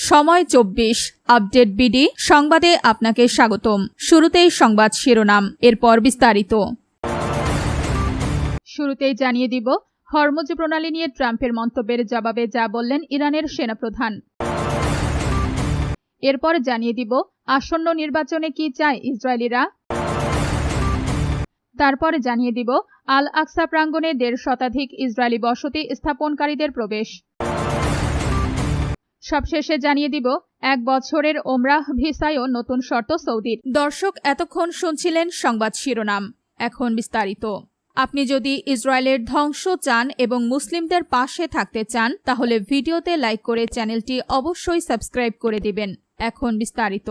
সময় 24 update BD সংবাদে আপনাকে স্বাগতম। শুরুতেই সংবাদ শিরোনাম, এরপর বিস্তারিত। শুরুতেই জানিয়ে দিব, হরমুজ প্রণালী নিয়ে ট্রাম্পের মন্তব্যের জবাবে যা বললেন ইরানের সেনাপ্রধান। এরপর জানিয়ে দিব, আসন্ন নির্বাচনে কি চায় ইসরায়েলিরা। তারপর জানিয়ে দিব, আল আকসা প্রাঙ্গণে 1.5 শতাধিক ইসরায়েলি বসতি স্থাপনকারীদের প্রবেশ। সবশেষে জানিয়ে দিব, 1 বছরের ওমরাহ ভিসায়ও নতুন শর্ত সৌদির। দর্শক, এতক্ষণ শুনছিলেন সংবাদ শিরোনাম, এখন বিস্তারিত। আপনি যদি ইসরায়েলের ধ্বংস চান এবং মুসলিমদের পাশে থাকতে চান, তাহলে ভিডিওতে লাইক করে চ্যানেলটি অবশ্যই সাবস্ক্রাইব করে দিবেন। এখন বিস্তারিত।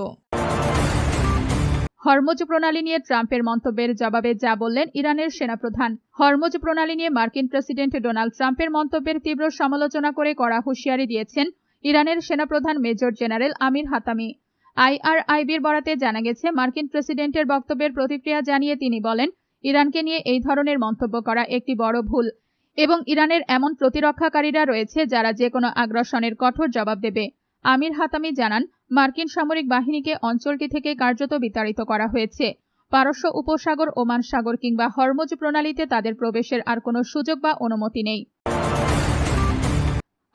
হরমুজ প্রণালী নিয়ে ট্রাম্পের মন্তব্যের জবাবে যা বললেন ইরানের সেনাপ্রধান। হরমুজ প্রণালী নিয়ে মার্কিন প্রেসিডেন্ট ডোনাল্ড ট্রাম্পের মন্তব্যের তীব্র সমালোচনা করে কড়া হুঁশিয়ারি দিয়েছেন ইরানের সেনাপ্রধান মেজর জেনারেল আমির হাতামি। আইআরআইবির বরাতে জানা গেছে, মার্কিন প্রেসিডেন্টের বক্তব্যের প্রতিক্রিয়া জানিয়ে তিনি বলেন, ইরানকে নিয়ে এই ধরনের মন্তব্য করা একটি বড় ভুল এবং ইরানের এমন প্রতিরক্ষাকারীরা রয়েছে যারা যে কোনো আগ্রাসনের কঠোর জবাব দেবে। আমির হাতামি জানান, মার্কিন সামরিক বাহিনীকে অঞ্চলটি থেকে কার্যত বিতাড়িত করা হয়েছে। পারস্য উপসাগর, ওমান সাগর কিংবা হরমুজ প্রণালীতে তাদের প্রবেশের আর কোনো সুযোগ বা অনুমতি নেই।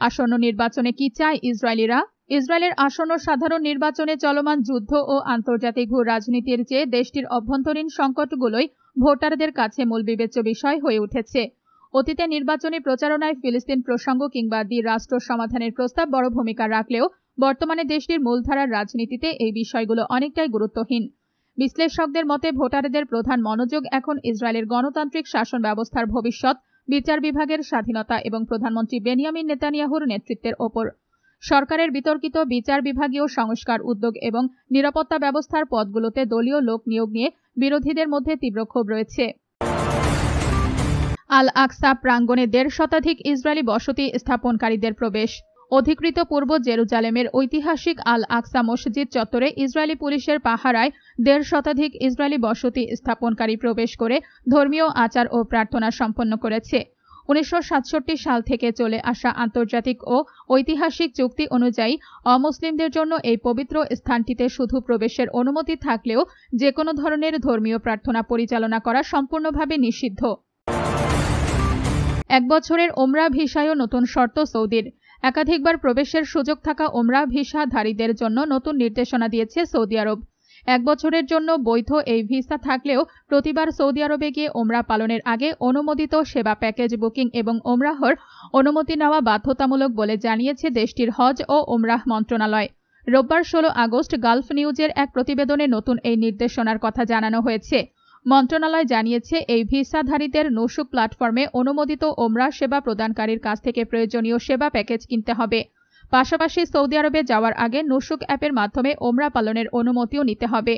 আসন্ন নির্বাচনে কি চায় ইসরায়েলিরা। ইসরায়েলের আসন্ন সাধারণ নির্বাচনে চলমান যুদ্ধ ও আন্তর্জাতিক ভূ রাজনীতির চেয়ে দেশটির অভ্যন্তরীণ সংকটগুলোই ভোটারদের কাছে মূল বিবেচ্য বিষয় হয়ে উঠেছে। অতীতে নির্বাচনী প্রচারণায় ফিলিস্তিন প্রসঙ্গ কিংবা দ্বি-রাষ্ট্র সমাধানের প্রস্তাব বড় ভূমিকা রাখলেও বর্তমানে দেশটির মূলধারার রাজনীতিতে এই বিষয়গুলো অনেকটাই গুরুত্বহীন। বিশ্লেষকদের মতে ভোটারদের প্রধান মনোযোগ এখন ইসরায়েলের গণতান্ত্রিক শাসন ব্যবস্থার ভবিষ্যৎ, বিচার বিভাগের স্বাধীনতা এবং প্রধানমন্ত্রী বেনিয়ামিন নেতানিয়াহুর নেতৃত্বের ওপর। সরকারের বিতর্কিত বিচার বিভাগীয় সংস্কার উদ্যোগ এবং নিরাপত্তা ব্যবস্থার পদগুলোতে দলীয় লোক নিয়োগ নিয়ে বিরোধীদের মধ্যে তীব্র ক্ষোভ রয়েছে। আল আকসা প্রাঙ্গণে 1.5 শতাধিক ইসরায়েলি বসতি স্থাপনকারীদের প্রবেশ। অধিকৃত পূর্ব জেরুজালেমের ঐতিহাসিক আল আকসা মসজিদ চত্বরে ইসরায়েলি পুলিশের পাহারায় 1.5 শতাধিক ইসরায়েলি বসতি স্থাপনকারী প্রবেশ করে ধর্মীয় আচার ও প্রার্থনা সম্পন্ন করেছে। 1967 সাল থেকে চলে আসা আন্তর্জাতিক ও ঐতিহাসিক চুক্তি অনুযায়ী অমুসলিমদের জন্য এই পবিত্র স্থানটিতে শুধু প্রবেশের অনুমতি থাকলেও যে কোনো ধরনের ধর্মীয় প্রার্থনা পরিচালনা করা সম্পূর্ণভাবে নিষিদ্ধ। 1 বছরের ওমরাহ ভিসায়ও নতুন শর্ত সৌদির। একাধিকবার প্রবেশের সুযোগ থাকা ওমরাহ ভিসাধারীদের জন্য নতুন নির্দেশনা দিয়েছে সৌদি আরব। 1 বছরের জন্য বৈধ এই ভিসা থাকলেও প্রতিবার সৌদি আরবে গিয়ে ওমরাহ পালনের আগে অনুমোদিত সেবা প্যাকেজ বুকিং এবং ওমরাহর অনুমতি নেওয়া বাধ্যতামূলক বলে জানিয়েছে দেশটির হজ ও ওমরাহ মন্ত্রণালয়। রোববার 16 আগস্ট গালফ নিউজের এক প্রতিবেদনে নতুন এই নির্দেশনার কথা জানানো হয়েছে। মন্ত্রণালয় জানিয়েছে, এই ভিসাধারীদের নুসুক প্ল্যাটফর্মে অনুমোদিত ওমরাহ সেবা প্রদানকারীর কাছ থেকে প্রয়োজনীয় সেবা প্যাকেজ কিনতে হবে। পাশাপাশি সৌদি আরবে যাওয়ার আগে নুসুক অ্যাপের মাধ্যমে ওমরাহ পালনের অনুমতিও নিতে হবে।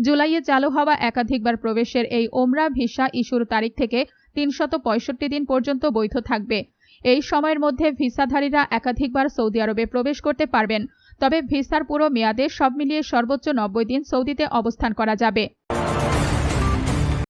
জুলাইয়ে চালু হওয়া একাধিকবার প্রবেশের এই ওমরাহ ভিসা ইস্যুর তারিখ থেকে 365 দিন পর্যন্ত বৈধ থাকবে। এই সময়ের মধ্যে ভিসাধারীরা একাধিকবার সৌদি আরবে প্রবেশ করতে পারবেন, তবে ভিসার পুরো মেয়াদে সব মিলিয়ে সর্বোচ্চ 90 দিন সৌদিতে অবস্থান করা যাবে।